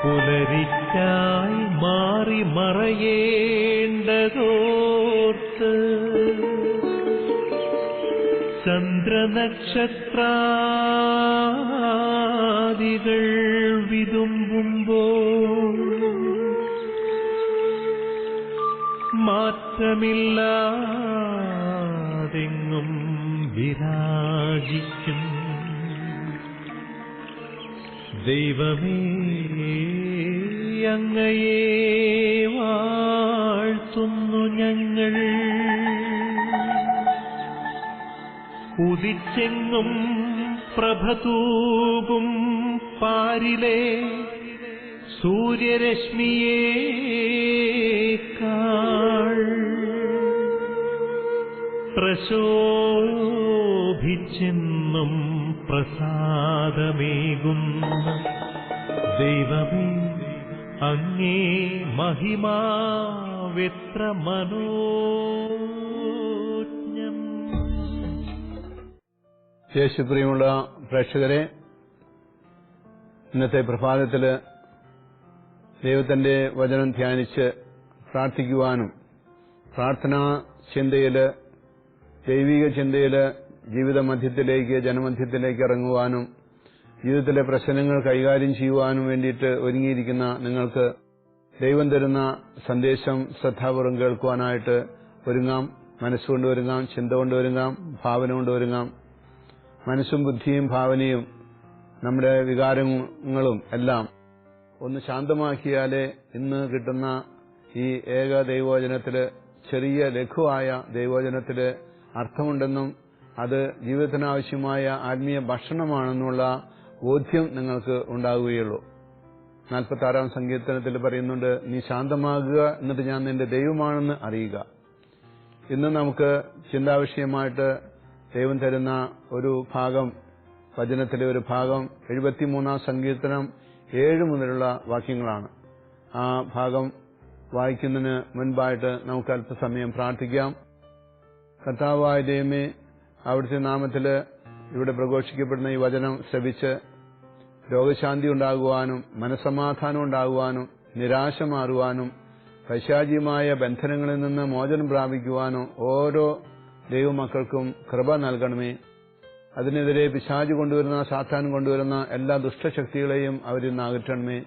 പുലരിക്കായി മാറി മറയേണ്ടതോർത്ത് ചന്ദ്രനക്ഷത്രാദികൾ വിതുമ്പുമ്പോൾ മാറ്റമില്ലാതെങ്ങും വിരാജിക്കും ദൈവമേ, അങ്ങയെ വാഴ്ത്തുന്നു ഞങ്ങൾ. ഉദിച്ചെങ്ങും പ്രഭതൂകും പാരിലെ സൂര്യരശ്മിയേക്കാൾ പ്രശോഭിച്ചെന്നും പ്രസാദമേകുന്ന ദൈവമേ, അങ്ങേ മഹിമാവെത്ര മനോജ്ഞം. യേശുപ്രിയമുള്ള പ്രേക്ഷകരെ, ഇന്നത്തെ പ്രഭാതത്തിൽ ദൈവത്തിന്റെ വചനം ധ്യാനിച്ച് പ്രാർത്ഥിക്കുവാനും പ്രാർത്ഥനാ ചിന്തയിൽ, ദൈവിക ചിന്തയിൽ ജീവിത മധ്യത്തിലേക്ക്, ജനമധ്യത്തിലേക്ക് ഇറങ്ങുവാനും ജീവിതത്തിലെ പ്രശ്നങ്ങൾ കൈകാര്യം ചെയ്യുവാനും വേണ്ടിയിട്ട് ഒരുങ്ങിയിരിക്കുന്ന നിങ്ങൾക്ക് ദൈവം തരുന്ന സന്ദേശം ശ്രദ്ധാപൂർവ്വം കേൾക്കുവാനായിട്ട് ഒരുങ്ങാം. മനസ്സുകൊണ്ട് ഒരുങ്ങാം, ചിന്ത കൊണ്ട് ഒരുങ്ങാം, ഭാവന കൊണ്ട് ഒരുങ്ങാം. മനസ്സും ബുദ്ധിയും ഭാവനയും നമ്മുടെ വികാരങ്ങളും എല്ലാം ഒന്ന് ശാന്തമാക്കിയാലേ ഇന്ന് കിട്ടുന്ന ഈ ഏക ദൈവവചനത്തില്, ചെറിയ ലഘുവായ ദൈവവചനത്തില് അർത്ഥമുണ്ടെന്നും അത് ജീവിതത്തിനാവശ്യമായ ആത്മീയ ഭക്ഷണമാണെന്നുള്ള ബോധ്യം നിങ്ങൾക്ക് ഉണ്ടാകുകയുള്ളൂ. 46-ാം സങ്കീർത്തനത്തിൽ പറയുന്നുണ്ട്, നീ ശാന്തമാകുക, എന്നിട്ട് ഞാൻ നിന്റെ ദൈവമാണെന്ന് അറിയുക. ഇന്ന് നമുക്ക് ചിന്താവിഷയമായിട്ട് ദൈവം തരുന്ന ഒരു ഭാഗം, വചനത്തിലെ ഒരു ഭാഗം 73-ാം സങ്കീർത്തനം 7 മുതലുള്ള വാക്യങ്ങളാണ്. ആ ഭാഗം വായിക്കുന്നതിന് മുൻപായിട്ട് നമുക്ക് അല്പസമയം പ്രാർത്ഥിക്കാം. കർത്താവായ ദൈവമേ, അവിടുത്തെ നാമത്തിൽ ഇവിടെ പ്രഘോഷിക്കപ്പെടുന്ന ഈ വചനം ശ്രവിച്ച് രോഗശാന്തി ഉണ്ടാകുവാനും മനസ്സമാധാനം ഉണ്ടാകുവാനും നിരാശ മാറുവാനും പൈശാചികമായ ബന്ധനങ്ങളിൽ നിന്ന് മോചനം പ്രാപിക്കുവാനും ഓരോ ദൈവമക്കൾക്കും കൃപ നൽകണമേ. അതിനെതിരെ പിശാച് കൊണ്ടുവരുന്ന, സാത്താൻ കൊണ്ടുവരുന്ന എല്ലാ ദുഷ്ടശക്തികളെയും അവരിൽ നിന്ന് അകറ്റണമേ.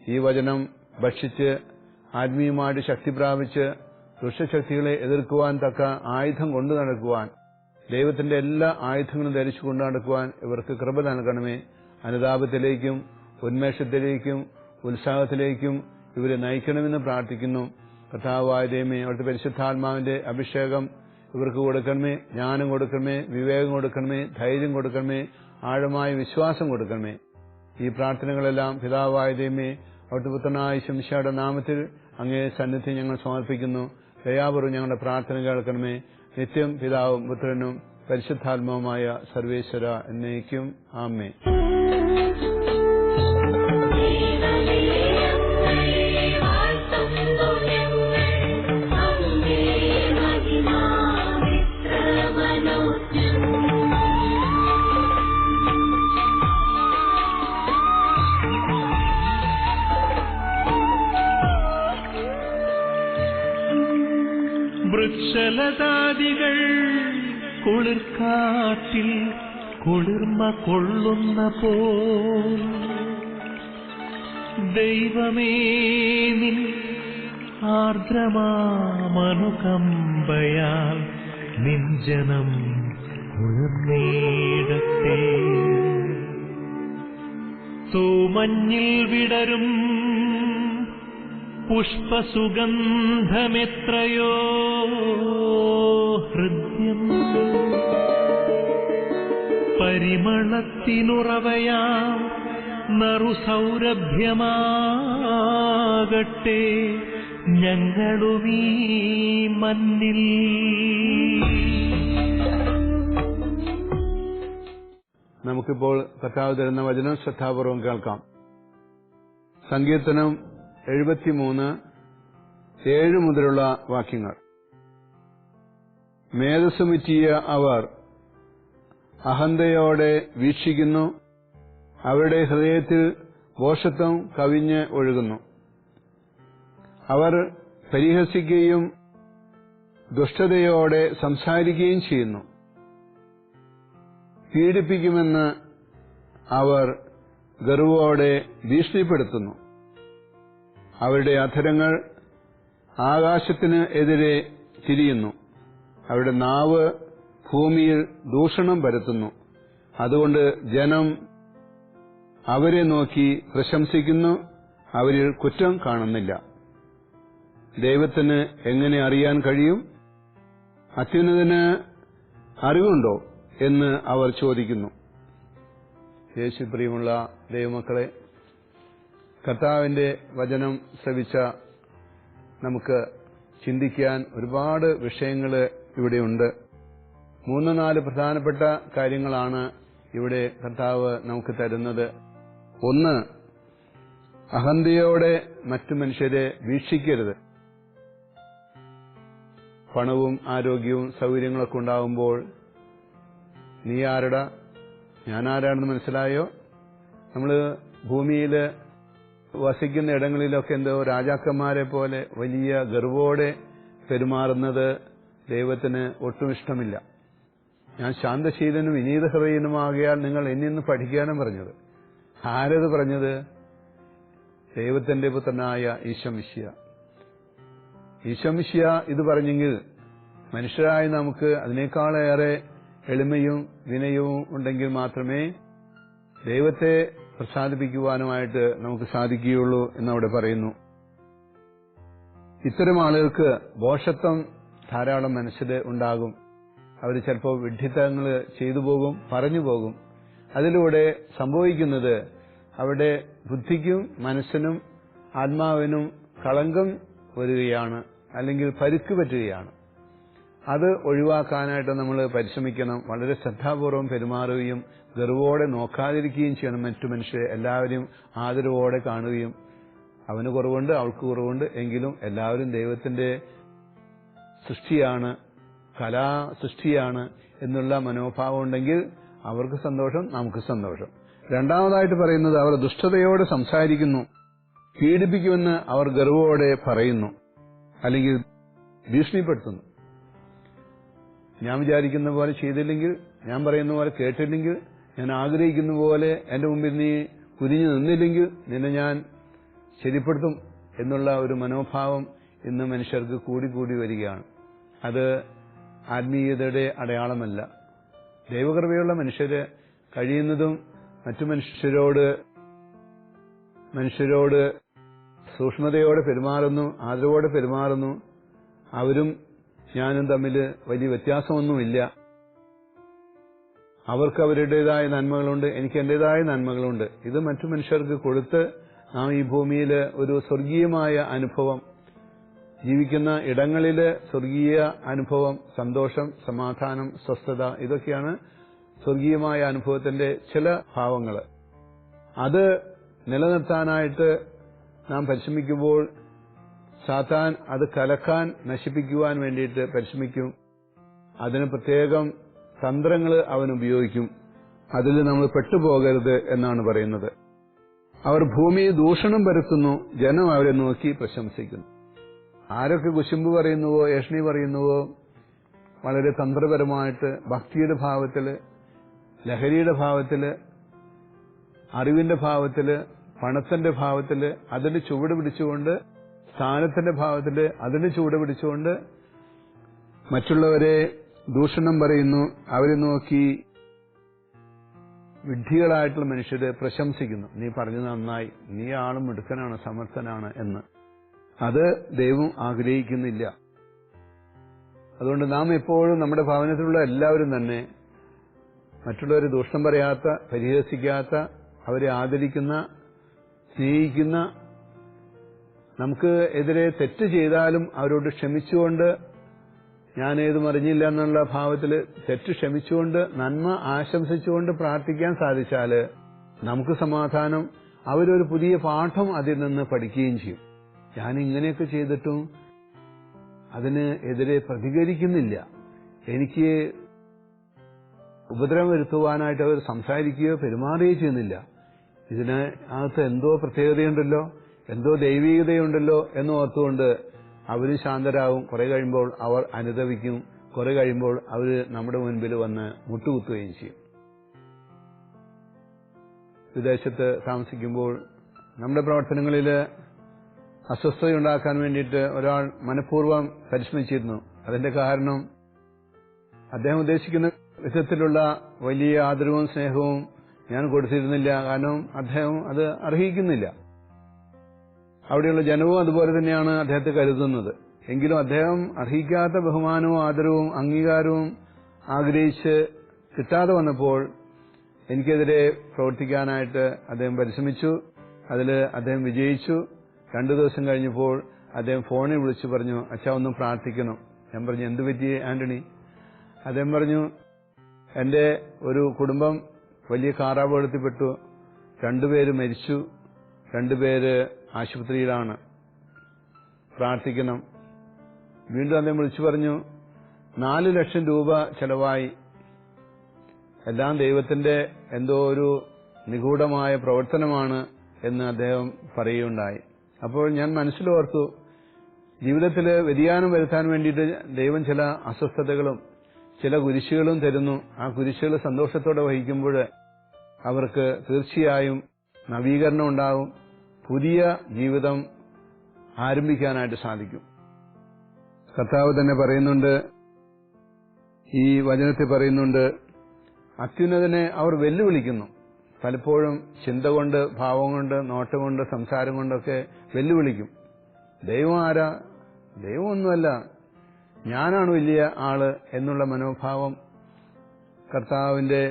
ഈ വചനം ഭക്ഷിച്ച് ആത്മീയമായിട്ട് ശക്തി പ്രാപിച്ച് ദുഷ്ടശക്തികളെ എതിർക്കുവാൻ തക്ക ആയുധം കൊണ്ടു നടക്കുവാൻ, ദൈവത്തിന്റെ എല്ലാ ആയുധങ്ങളും ധരിച്ചു കൊണ്ടു നടക്കുവാൻ ഇവർക്ക് കൃപ നൽകണമേ. അനുതാപത്തിലേക്കും ഉന്മേഷത്തിലേക്കും ഉത്സാഹത്തിലേക്കും ഇവരെ നയിക്കണമെന്ന് പ്രാർത്ഥിക്കുന്നു. കർത്താവായ ദൈവമേ, അവിടുത്തെ പരിശുദ്ധാത്മാവിന്റെ അഭിഷേകം ഇവർക്ക് കൊടുക്കണമേ. ജ്ഞാനം കൊടുക്കണമേ, വിവേകം കൊടുക്കണമേ, ധൈര്യം കൊടുക്കണമേ, ആഴമായ വിശ്വാസം കൊടുക്കണമേ. ഈ പ്രാർത്ഥനകളെല്ലാം പിതാവായ ദൈവമേ, അവിടുത്തെ പുത്രനായ ശംശയുടെ നാമത്തിൽ അങ്ങേ സന്നിധി ഞങ്ങൾ സമർപ്പിക്കുന്നു. ദയാപൂർവ്വം ഞങ്ങളുടെ പ്രാർത്ഥന കേൾക്കണമേ. നിത്യം പിതാവും പുത്രനും പരിശുദ്ധാത്മാവുമായ സർവേശ്വര എന്നേക്കും ആമേൻ. വൃക്ഷലതാദികൾ കുളിർക്കാറ്റിൽ കുളിർമ കൊള്ളുന്ന പോൽ ദൈവമേ, നിൻ ആർദ്രമാമനുകമ്പയാൽ നിൻ ജനം കുളിർന്നീടട്ടെ. തൂമഞ്ഞിൽ വിടരും പുഷ്പസുഗന്ധമെത്രയോ ഹൃദ്യം, പരിമളത്തിനുറവയാം നറുസൗരഭ്യമാകട്ടെ ഞങ്ങളുമീ മണ്ണിൽ. നമുക്കിപ്പോൾ കർത്താവ് തരുന്ന വചനം ശ്രദ്ധാപൂർവം കേൾക്കാം. സങ്കീർത്തനം 73 7 മുതലുള്ള വാക്യങ്ങൾ. മേധസ്സുമിറ്റിയ അവർ അഹന്തയോടെ വീക്ഷിക്കുന്നു, അവരുടെ ഹൃദയത്തിൽ ഭോഷത്വം കവിഞ്ഞ് ഒഴുകുന്നു. അവർ പരിഹസിക്കുകയും ദുഷ്ടതയോടെ സംസാരിക്കുകയും ചെയ്യുന്നു. പീഡിപ്പിക്കുമെന്ന് അവർ ഗർവ്വോടെ ഭീഷണിപ്പെടുത്തുന്നു. അവരുടെ അധരങ്ങൾ ആകാശത്തിന് എതിരെ തിരിയുന്നു. അവരുടെ നാവ് ഭൂമിയിൽ ദൂഷണം പരത്തുന്നു. അതുകൊണ്ട് ജനം അവരെ നോക്കി പ്രശംസിക്കുന്നു, അവരിൽ കുറ്റം കാണുന്നില്ല. ദൈവത്തിന് എങ്ങനെ അറിയാൻ കഴിയും? അത്യുന്നതന് അറിവുണ്ടോ എന്ന് അവർ ചോദിക്കുന്നു. യേശു പ്രിയമുള്ള ദൈവമക്കളെ, കർത്താവിന്റെ വചനം ശ്രവിച്ച നമുക്ക് ചിന്തിക്കാൻ ഒരുപാട് വിഷയങ്ങൾ ഇവിടെയുണ്ട്. 3-4 പ്രധാനപ്പെട്ട കാര്യങ്ങളാണ് ഇവിടെ കർത്താവ് നമുക്ക് തരുന്നത്. ഒന്ന്, അഹന്തയോടെ മറ്റു മനുഷ്യരെ വീക്ഷിക്കരുത്. പണവും ആരോഗ്യവും സൗകര്യങ്ങളൊക്കെ ഉണ്ടാകുമ്പോൾ നീ ആരടാ, ഞാൻ ആരാണെന്ന് മനസ്സിലായോ? നമ്മൾ ഭൂമിയിൽ വസിക്കുന്ന ഇടങ്ങളിലൊക്കെ എന്തോ രാജാക്കന്മാരെ പോലെ വലിയ ഗർവോടെ പെരുമാറുന്നത് ദൈവത്തിന് ഒട്ടും ഇഷ്ടമില്ല. ഞാൻ ശാന്തശീലനും വിനീത ഹൃദയനുമാകിയാൽ നിങ്ങൾ എന്നിൽ നിന്ന് പഠിക്കാനും പറഞ്ഞത്. ആരത് പറഞ്ഞത്? ദൈവത്തിന്റെ പുത്രനായ ഈശോമിശിഹ. ഈശോമിശിഹ ഇത് പറഞ്ഞെങ്കിൽ മനുഷ്യരായ നമുക്ക് അതിനേക്കാളേറെ എളിമയും വിനയവും ഉണ്ടെങ്കിൽ മാത്രമേ ദൈവത്തെ പ്രസാദിപ്പിക്കുവാനുമായിട്ട് നമുക്ക് സാധിക്കുകയുള്ളൂ എന്നവിടെ പറയുന്നു. ഇത്തരം ആളുകൾക്ക് ഭോഷത്വം ധാരാളം മനസ്സിൽ ഉണ്ടാകും. അവർ ചിലപ്പോൾ വിഡ്ഢിത്തങ്ങൾ ചെയ്തു പോകും, പറഞ്ഞു പോകും. അതിലൂടെ സംഭവിക്കുന്നത് അവരുടെ ബുദ്ധിക്കും മനസ്സിനും ആത്മാവിനും കളങ്കം വരികയാണ്, അല്ലെങ്കിൽ പരുക്ക് പറ്റുകയാണ്. അത് ഒഴിവാക്കാനായിട്ട് നമ്മൾ പരിശ്രമിക്കണം. വളരെ ശ്രദ്ധാപൂർവം പെരുമാറുകയും ഗർവോടെ നോക്കാതിരിക്കുകയും ചെയ്യണം. മറ്റു മനുഷ്യരെ എല്ലാവരും ആദരവോടെ കാണുകയും അവന് കുറവുണ്ട്, അവൾക്ക് കുറവുണ്ട്, എങ്കിലും എല്ലാവരും ദൈവത്തിന്റെ സൃഷ്ടിയാണ്, കലാ സൃഷ്ടിയാണ് എന്നുള്ള മനോഭാവം ഉണ്ടെങ്കിൽ അവർക്ക് സന്തോഷം, നമുക്ക് സന്തോഷം. രണ്ടാമതായിട്ട് പറയുന്നത്, അവർ ദുഷ്ടതയോടെ സംസാരിക്കുന്നു, പീഡിപ്പിക്കുമെന്ന് അവർ ഗർവോടെ പറയുന്നു, അല്ലെങ്കിൽ ഭീഷണിപ്പെടുത്തുന്നു. ഞാൻ വിചാരിക്കുന്ന പോലെ ചെയ്തില്ലെങ്കിൽ, ഞാൻ പറയുന്ന പോലെ കേട്ടില്ലെങ്കിൽ, ഞാൻ ആഗ്രഹിക്കുന്ന പോലെ എന്റെ മുമ്പിൽ നീ കുനിഞ്ഞു നിന്നില്ലെങ്കിൽ നിന്നെ ഞാൻ ശരിപ്പെടുത്തും എന്നുള്ള ഒരു മനോഭാവം ഇന്ന് മനുഷ്യർക്ക് കൂടി വരികയാണ്. അത് ആത്മീയതയുടെ അടയാളമല്ല. ദൈവകൃപയുള്ള മനുഷ്യര് കഴിയുന്നതും മറ്റു മനുഷ്യരോട് സൂക്ഷ്മതയോടെ പെരുമാറുന്നു, ആദരവോടെ പെരുമാറുന്നു. അവരും ഞാനും തമ്മിൽ വലിയ വ്യത്യാസമൊന്നുമില്ല. അവർക്ക് അവരുടേതായ നന്മകളുണ്ട്, എനിക്ക് എന്റേതായ നന്മകളുണ്ട്. ഇത് മറ്റു മനുഷ്യർക്ക് കൊടുത്ത് നാം ഈ ഭൂമിയിൽ ഒരു സ്വർഗീയമായ അനുഭവം, ജീവിക്കുന്ന ഇടങ്ങളില് സ്വർഗീയ അനുഭവം, സന്തോഷം, സമാധാനം, സ്വസ്ഥത, ഇതൊക്കെയാണ് സ്വർഗീയമായ അനുഭവത്തിന്റെ ചില ഭാവങ്ങൾ. അത് നിലനിർത്താനായിട്ട് നാം പരിശ്രമിക്കുമ്പോൾ സാത്താൻ അത് കലക്കാൻ, നശിപ്പിക്കുവാൻ വേണ്ടിയിട്ട് പരിശ്രമിക്കും. അതിന് പ്രത്യേകം തന്ത്രങ്ങൾ അവൻ ഉപയോഗിക്കും. അതിൽ നമ്മൾ പെട്ടുപോകരുത് എന്നാണ് പറയുന്നത്. അവർ ഭൂമിയെ ദൂഷണം പരത്തുന്നു, ജനം അവരെ നോക്കി പ്രശംസിക്കുന്നു. ആരൊക്കെ കുശുമ്പ് പറയുന്നുവോ, ഏഷണി പറയുന്നുവോ, വളരെ തന്ത്രപരമായിട്ട് ഭക്തിയുടെ ഭാവത്തില്, ലഹരിയുടെ ഭാവത്തില്, അറിവിന്റെ ഭാവത്തില്, പണത്തിന്റെ ഭാവത്തില് അതിന് ചുവട് പിടിച്ചുകൊണ്ട്, സ്ഥാനത്തിന്റെ ഭാവത്തില് അതിന് ചുവട് പിടിച്ചുകൊണ്ട് മറ്റുള്ളവരെ ദൂഷണം പറയുന്നു. അവരെ നോക്കി വിഡ്ഢികളായിട്ടുള്ള മനുഷ്യരെ പ്രശംസിക്കുന്നു. നീ പറഞ്ഞത് നന്നായി, നീ ആളും മിടുക്കനാണ്, സമർത്ഥനാണ് എന്ന്. അത് ദൈവം ആഗ്രഹിക്കുന്നില്ല. അതുകൊണ്ട് നാം എപ്പോഴും നമ്മുടെ ഭവനത്തിലുള്ള എല്ലാവരും തന്നെ മറ്റുള്ളവരെ ദൂഷണം പറയാത്ത, പരിഹസിക്കാത്ത, അവരെ ആദരിക്കുന്ന, സ്നേഹിക്കുന്ന, നമുക്ക് എതിരെ തെറ്റ് ചെയ്താലും അവരോട് ക്ഷമിച്ചുകൊണ്ട്, ഞാനേതും അറിഞ്ഞില്ല എന്നുള്ള ഭാവത്തിൽ തെറ്റ് ക്ഷമിച്ചുകൊണ്ട്, നന്മ ആശംസിച്ചുകൊണ്ട് പ്രാർത്ഥിക്കാൻ സാധിച്ചാല് നമുക്ക് സമാധാനം. അവരൊരു പുതിയ പാഠം അതിൽ നിന്ന് പഠിക്കുകയും ചെയ്യും. ഞാൻ ഇങ്ങനെയൊക്കെ ചെയ്തിട്ടും അതിന് എതിരെ പ്രതികരിക്കുന്നില്ല, എനിക്ക് ഉപദ്രവം വരുത്തുവാനായിട്ട് അവർ സംസാരിക്കുകയോ പെരുമാറുകയോ ചെയ്യുന്നില്ല. ഇതിന് അകത്ത് എന്തോ പ്രത്യേകതയുണ്ടല്ലോ, എന്തോ ദൈവീകതയുണ്ടല്ലോ എന്ന് ഓർത്തുകൊണ്ട് അവര് ശാന്തരാകും. കുറെ കഴിയുമ്പോൾ അവർ അനുതപിക്കും. കുറെ കഴിയുമ്പോൾ അവര് നമ്മുടെ മുൻപിൽ വന്ന് മുട്ടുകുത്തുകയും ചെയ്യും. വിദേശത്ത് താമസിക്കുമ്പോൾ നമ്മുടെ പ്രവർത്തനങ്ങളിൽ അസ്വസ്ഥതയുണ്ടാക്കാൻ വേണ്ടിയിട്ട് ഒരാൾ മനഃപൂർവ്വം പരിശ്രമിച്ചിരുന്നു. അതിന്റെ കാരണം അദ്ദേഹം ഉദ്ദേശിക്കുന്ന വിധത്തിലുള്ള വലിയ ആദരവും സ്നേഹവും ഞാൻ കൊടുത്തിരുന്നില്ല. കാരണം അദ്ദേഹം അത് അർഹിക്കുന്നില്ല. അവിടെയുള്ള ജനവും അതുപോലെ തന്നെയാണ് അദ്ദേഹത്തെ കരുതുന്നത്. എങ്കിലും അദ്ദേഹം അർഹിക്കാത്ത ബഹുമാനവും ആദരവും അംഗീകാരവും ആഗ്രഹിച്ച് കിട്ടാതെ വന്നപ്പോൾ എനിക്കെതിരെ പ്രവർത്തിക്കാനായിട്ട് അദ്ദേഹം പരിശ്രമിച്ചു. അതിൽ അദ്ദേഹം വിജയിച്ചു. 2 ദിവസം കഴിഞ്ഞപ്പോൾ അദ്ദേഹം ഫോണിൽ വിളിച്ചു പറഞ്ഞു, അച്ഛാ ഒന്ന് പ്രാർത്ഥിക്കണം. ഞാൻ പറഞ്ഞു, എന്ത് പറ്റി ആന്റണി? അദ്ദേഹം പറഞ്ഞു, എന്റെ ഒരു കുടുംബം വലിയ കാറാപകടത്തിൽപ്പെട്ടു. 2 പേര് മരിച്ചു, 2 പേര് ആശുപത്രിയിലാണ്, പ്രാർത്ഥിക്കണം. വീണ്ടും അദ്ദേഹം വിളിച്ചു പറഞ്ഞു, 4 ലക്ഷം രൂപ ചെലവായി. എല്ലാം ദൈവത്തിന്റെ എന്തോ ഒരു നിഗൂഢമായ പ്രവർത്തനമാണ് എന്ന് അദ്ദേഹം പറയുകയുണ്ടായി. അപ്പോൾ ഞാൻ മനസ്സിലോർത്തു, ജീവിതത്തിൽ വ്യതിയാനം വരുത്താൻ വേണ്ടിയിട്ട് ദൈവം ചില അസ്വസ്ഥതകളും ചില കുരിശുകളും തരുന്നു. ആ കുരിശുകൾ സന്തോഷത്തോടെ വഹിക്കുമ്പോൾ അവർക്ക് തീർച്ചയായും നവീകരണം ഉണ്ടാകും, പുതിയ ജീവിതം ആരംഭിക്കാനായിട്ട് സാധിക്കും. കർത്താവ് തന്നെ പറയുന്നുണ്ട്, ഈ വചനത്തിൽ പറയുന്നുണ്ട്, അത്യുന്നതനെ അവർ വെല്ലുവിളിക്കുന്നു. പലപ്പോഴും ചിന്ത കൊണ്ട്, ഭാവം കൊണ്ട്, നോട്ടം കൊണ്ട്, സംസാരം കൊണ്ടൊക്കെ വെല്ലുവിളിക്കും. ദൈവം ആരാ? ദൈവമൊന്നുമല്ല, ഞാനാണ് വലിയ ആള് എന്നുള്ള മനോഭാവം കർത്താവിന്റെ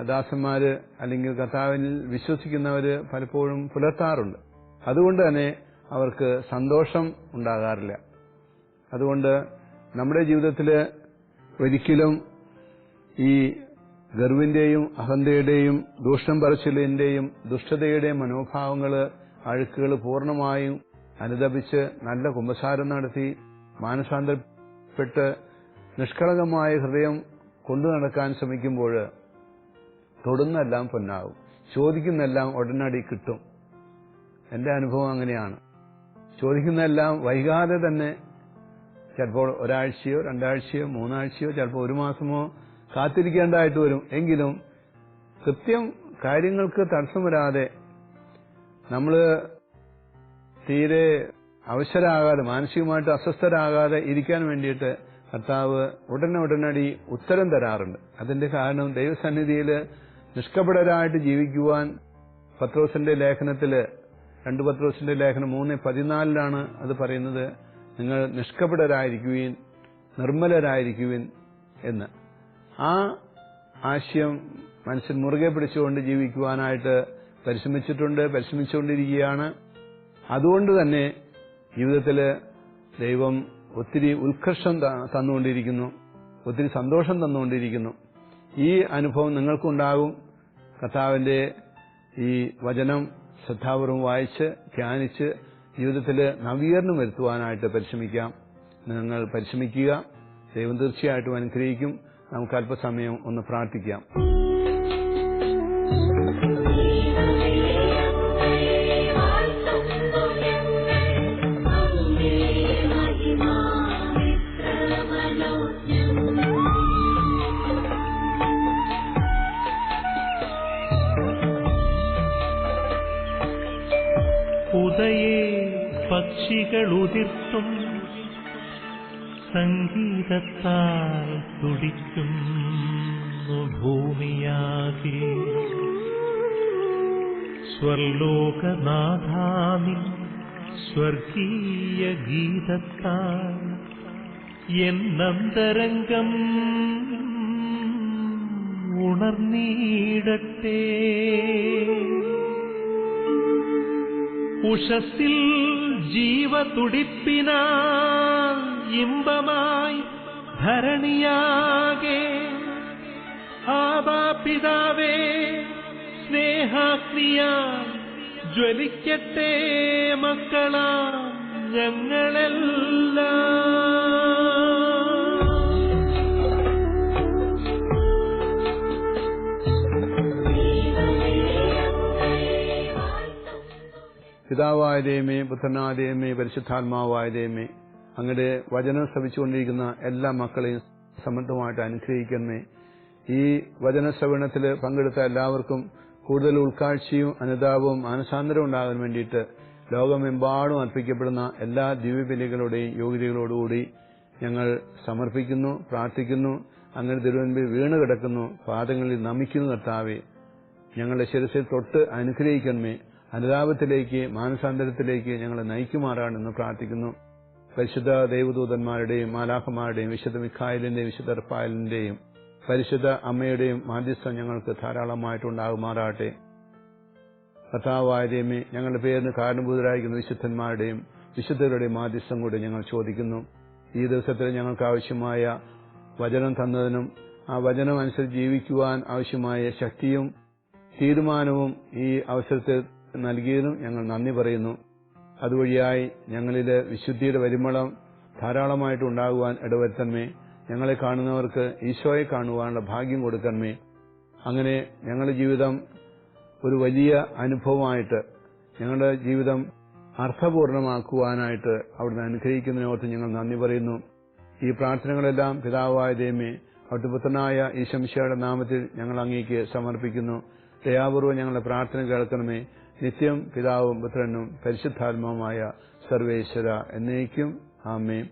ദാസന്മാര് അല്ലെങ്കിൽ കർത്താവിൽ വിശ്വസിക്കുന്നവര് പലപ്പോഴും പുലർത്താറുണ്ട്. അതുകൊണ്ട് തന്നെ അവർക്ക് സന്തോഷം ഉണ്ടാകാറില്ല. അതുകൊണ്ട് നമ്മുടെ ജീവിതത്തിൽ ഒരിക്കലും ഈ ഗർവിന്റെയും അഹന്തയുടെയും ദൂഷണം പറച്ചിലിന്റെയും ദുഷ്ടതയുടെയും മനോഭാവങ്ങള്, അഴുക്കുകൾ പൂർണ്ണമായും അനുദപിച്ച് നല്ല കുമ്പസാരം നടത്തി മാനസാന്തരപ്പെട്ട് നിഷ്കളങ്കമായ ഹൃദയം കൊണ്ടു നടക്കാൻ ശ്രമിക്കുമ്പോൾ തൊടുന്നെല്ലാം പൊന്നാകും, ചോദിക്കുന്നെല്ലാം ഉടനടി കിട്ടും. എന്റെ അനുഭവം അങ്ങനെയാണ്. ചോദിക്കുന്നതെല്ലാം വൈകാതെ തന്നെ, ചിലപ്പോൾ 1 ആഴ്ചയോ 2 ആഴ്ചയോ 3 ആഴ്ചയോ ചിലപ്പോൾ 1 മാസമോ കാത്തിരിക്കേണ്ടതായിട്ട് വരും. എങ്കിലും കൃത്യം കാര്യങ്ങൾക്ക് തടസ്സം വരാതെ നമ്മൾ തീരെ അവശരാകാതെ, മാനസികമായിട്ട് അസ്വസ്ഥരാകാതെ ഇരിക്കാൻ വേണ്ടിയിട്ട് കർത്താവ് ഉടനടി ഉത്തരം തരാറുണ്ട്. അതിന്റെ കാരണം ദൈവസന്നിധിയിൽ നിഷ്കപടരായിട്ട് ജീവിക്കുവാൻ പത്രോസിന്റെ ലേഖനത്തില് 2 പത്രോസിന്റെ ലേഖനം 3:14 അത് പറയുന്നത്, നിങ്ങൾ നിഷ്കപടരായിരിക്കുവിൻ, നിർമ്മലരായിരിക്കുവിൻ എന്ന്. ആ ആശയം മനസ്സിൽ മുറുകെ പിടിച്ചുകൊണ്ട് ജീവിക്കുവാനായിട്ട് പരിശ്രമിച്ചുകൊണ്ടിരിക്കുകയാണ്. അതുകൊണ്ട് തന്നെ ജീവിതത്തിൽ ദൈവം ഒത്തിരി ഉത്കർഷം തന്നുകൊണ്ടിരിക്കുന്നു, ഒത്തിരി സന്തോഷം തന്നുകൊണ്ടിരിക്കുന്നു. ഈ അനുഭവം നിങ്ങൾക്കുണ്ടാകും. കർത്താവിന്റെ ഈ വചനം ശ്രദ്ധാപൂർവം വായിച്ച് ധ്യാനിച്ച് ജീവിതത്തിൽ നവീകരണം വരുത്തുവാനായിട്ട് പരിശ്രമിക്കാം. നിങ്ങൾ പരിശ്രമിക്കുക, ദൈവം തീർച്ചയായിട്ടും അനുഗ്രഹിക്കും. നമുക്ക് അല്പസമയം ഒന്ന് പ്രാർത്ഥിക്കാം. ഉദയേ പക്ഷികളുതിർത്തും സംഗീതത്താൽ തുടിക്കുന്നു ഭൂമിയാകെ. സ്വർലോകനാഥാനിൻ സ്വർഗീയ ഗീതത്താൽ എന്നന്തരംഗം ഉണർന്നീടട്ടെ. ഉഷസ്സിൽ ജീവതുടിപ്പിനാ ഇമ്പമായി ധരണിയാകെ. ആബാ പിതാവേ, സ്നേഹാഗ്നിയാൽ ജ്വലിക്കട്ടെ മക്കളാ ഞങ്ങളെല്ലാം. പിതാവായ ദൈവമേ, പുത്രനായ ദൈവമേ, പരിശുദ്ധാത്മാവായ ദൈവമേ, അങ്ങയുടെ വചനം ശ്രവിച്ചുകൊണ്ടിരിക്കുന്ന എല്ലാ മക്കളെയും സമൃദ്ധമായിട്ട് അനുഗ്രഹിക്കണമേ. ഈ വചനശ്രവണത്തിൽ പങ്കെടുത്ത എല്ലാവർക്കും കൂടുതൽ ഉൾക്കാഴ്ചയും അനുതാപവും മാനസാന്തരവും ഉണ്ടാകാൻ വേണ്ടിയിട്ട് ലോകമെമ്പാടും അർപ്പിക്കപ്പെടുന്ന എല്ലാ ദിവ്യബലികളുടെയും യോഗ്യതകളോടുകൂടി ഞങ്ങൾ സമർപ്പിക്കുന്നു, പ്രാർത്ഥിക്കുന്നു. അങ്ങനെ തിരുവൻപിൽ വീണ് കിടക്കുന്നു, പാദങ്ങളിൽ നമിക്കുന്നു. കർത്താവേ, ഞങ്ങളുടെ ശിരസിൽ തൊട്ട് അനുഗ്രഹിക്കണമേ. അനുതാപത്തിലേക്ക്, മാനസാന്തരത്തിലേക്ക് ഞങ്ങളെ നയിക്കുമാറാണെന്ന് പ്രാർത്ഥിക്കുന്നു. പരിശുദ്ധ ദൈവദൂതന്മാരുടെയും മാലാഖമാരുടെയും വിശുദ്ധ മിഖായേലിന്റെയും വിശുദ്ധ റഫായേലിന്റെയും പരിശുദ്ധ അമ്മയുടെയും മാധ്യസ്ഥം ഞങ്ങൾക്ക് ധാരാളമായിട്ടുണ്ടാകുമാറാട്ടെ. കർത്താവായ ദൈവമേ, ഞങ്ങളുടെ പേരിന് കാരണഭൂതരായിരിക്കുന്ന വിശുദ്ധന്മാരുടെയും വിശുദ്ധരുടെയും മാധ്യസ്ഥം കൂടി ഞങ്ങൾ ചോദിക്കുന്നു. ഈ ദിവസത്തിൽ ഞങ്ങൾക്ക് ആവശ്യമായ വചനം തന്നതിനും ആ വചനം അനുസരിച്ച് ജീവിക്കുവാൻ ആവശ്യമായ ശക്തിയും തീരുമാനവും ഈ അവസരത്തിൽ നൽകിയതിനും ഞങ്ങൾ നന്ദി പറയുന്നു. അതുവഴിയായി ഞങ്ങളിൽ വിശുദ്ധിയുടെ പരിമളം ധാരാളമായിട്ട് ഉണ്ടാകുവാൻ ഇടവരുത്തണമേ. ഞങ്ങളെ കാണുന്നവർക്ക് ഈശോയെ കാണുവാനുള്ള ഭാഗ്യം കൊടുക്കണമേ. അങ്ങനെ ഞങ്ങളുടെ ജീവിതം ഒരു വലിയ അനുഭവമായിട്ട്, ഞങ്ങളുടെ ജീവിതം അർത്ഥപൂർണമാക്കുവാനായിട്ട് അവിടുന്ന് അനുഗ്രഹിക്കുന്നതിനോർത്ത് ഞങ്ങൾ നന്ദി പറയുന്നു. ഈ പ്രാർത്ഥനകളെല്ലാം പിതാവായ ദൈവമേ, അവിടുത്തെ പുത്രനായ ഈശോമിശിഹായുടെ നാമത്തിൽ ഞങ്ങൾ അങ്ങേക്ക് സമർപ്പിക്കുന്നു. ദയാപൂർവ്വം ഞങ്ങളുടെ പ്രാർത്ഥന കേൾക്കണമേ. നിത്യം പിതാവും പുത്രനും പരിശുദ്ധാത്മാവുമായ സർവേശ്വര എന്നേക്കും. ആമേൻ.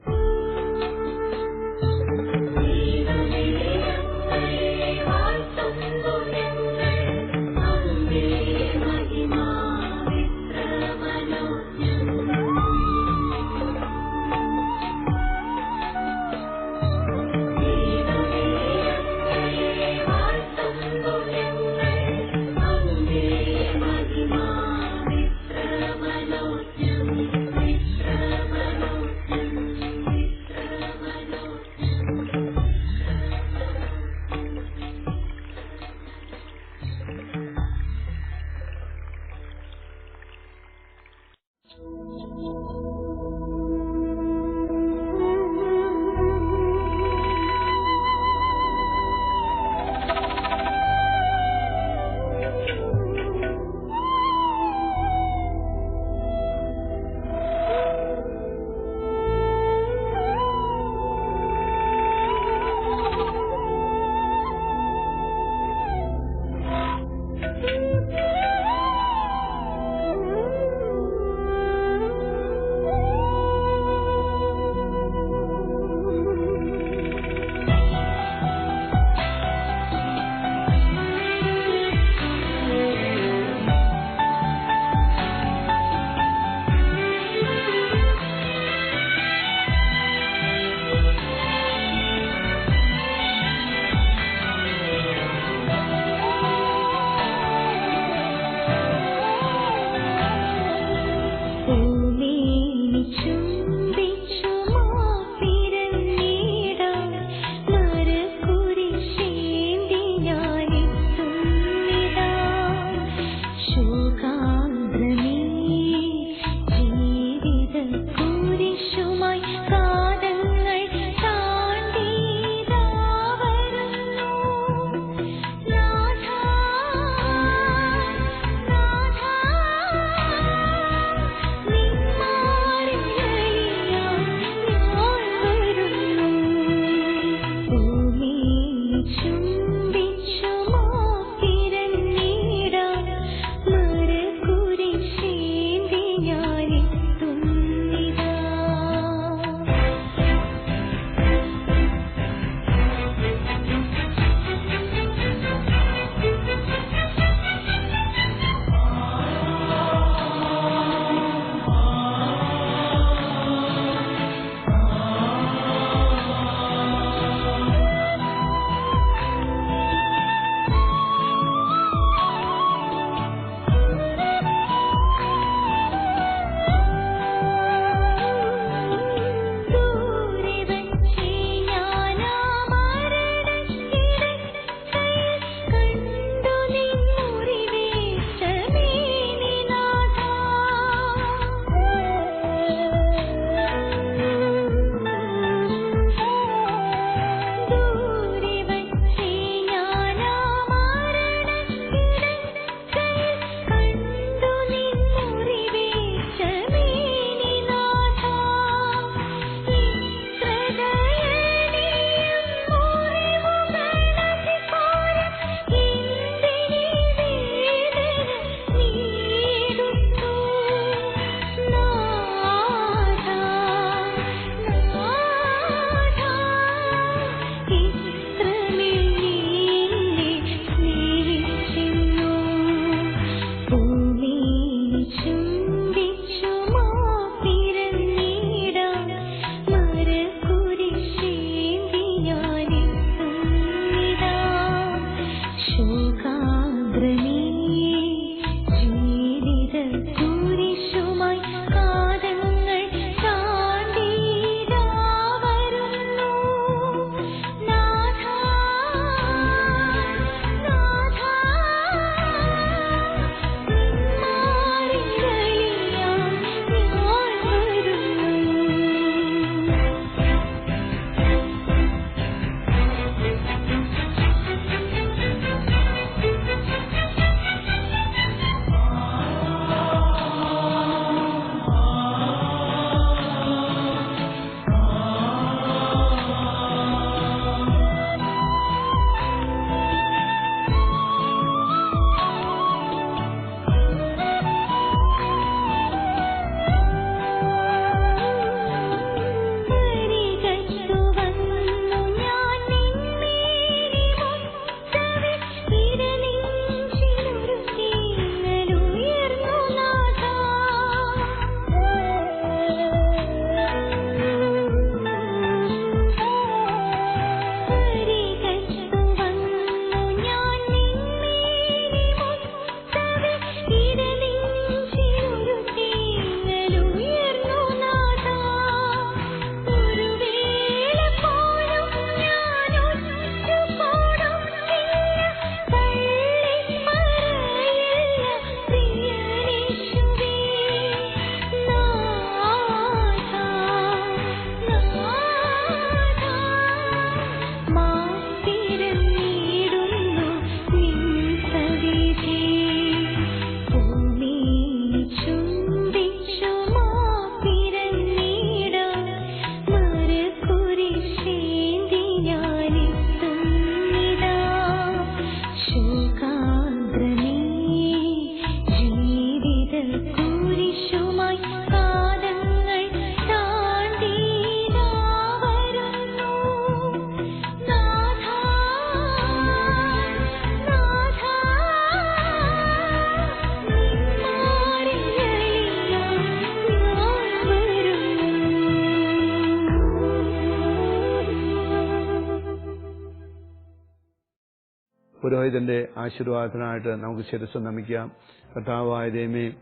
പുരോഹിതന്റെ ആശീർവാദത്തിനായിട്ട് നമുക്ക് ശിരസ്സ് നമിക്കാം. കർത്താവായ ദൈവമേ,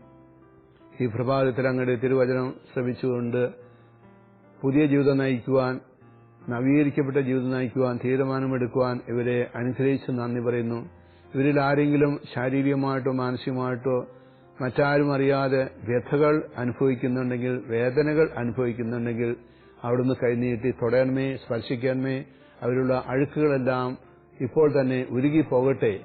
ഈ പ്രഭാതത്തിൽ അങ്ങയുടെ തിരുവചനം ശ്രവിച്ചുകൊണ്ട് പുതിയ ജീവിതം നയിക്കുവാൻ, നവീകരിക്കപ്പെട്ട ജീവിതം നയിക്കുവാൻ തീരുമാനമെടുക്കുവാൻ ഇവരെ അനുഗ്രഹിച്ച് നന്ദി പറയുന്നു. ഇവരിൽ ആരെങ്കിലും ശാരീരികമായിട്ടോ മാനസികമായിട്ടോ മറ്റാരും അറിയാതെ വ്യഥകൾ അനുഭവിക്കുന്നുണ്ടെങ്കിൽ, വേദനകൾ അനുഭവിക്കുന്നുണ്ടെങ്കിൽ അവിടുന്ന് കൈനീട്ടി തൊടയണമേ, സ്പർശിക്കണമേ. അവരുള്ള അഴുക്കുകളെല്ലാം ഇപ്പോൾ തന്നെ ഉരുകി പോകട്ടെ.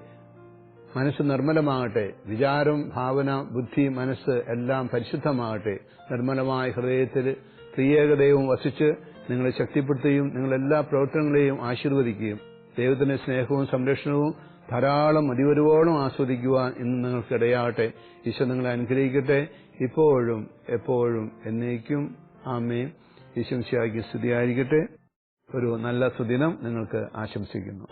മനസ്സ് നിർമ്മലമാകട്ടെ. വിചാരം, ഭാവന, ബുദ്ധി, മനസ്സ് എല്ലാം പരിശുദ്ധമാകട്ടെ. നിർമ്മലമായ ഹൃദയത്തിൽ ത്രിയേകദൈവം വസിച്ച് നിങ്ങളെ ശക്തിപ്പെടുത്തുകയും നിങ്ങളെല്ലാ പ്രവർത്തനങ്ങളെയും ആശീർവദിക്കുകയും ദൈവത്തിന്റെ സ്നേഹവും സംരക്ഷണവും ധാരാളം മതിവരുവോളം ആസ്വദിക്കുവാൻ ഇന്ന് നിങ്ങൾക്കിടയാകട്ടെ. ഈശോ നിങ്ങളെ അനുഗ്രഹിക്കട്ടെ, ഇപ്പോഴും എപ്പോഴും എന്നേക്കും. ആമേൻ. ഈശോ മിശിഹായ്ക്ക് സ്തുതിയായിരിക്കട്ടെ. ഒരു നല്ല സുദിനം നിങ്ങൾക്ക് ആശംസിക്കുന്നു.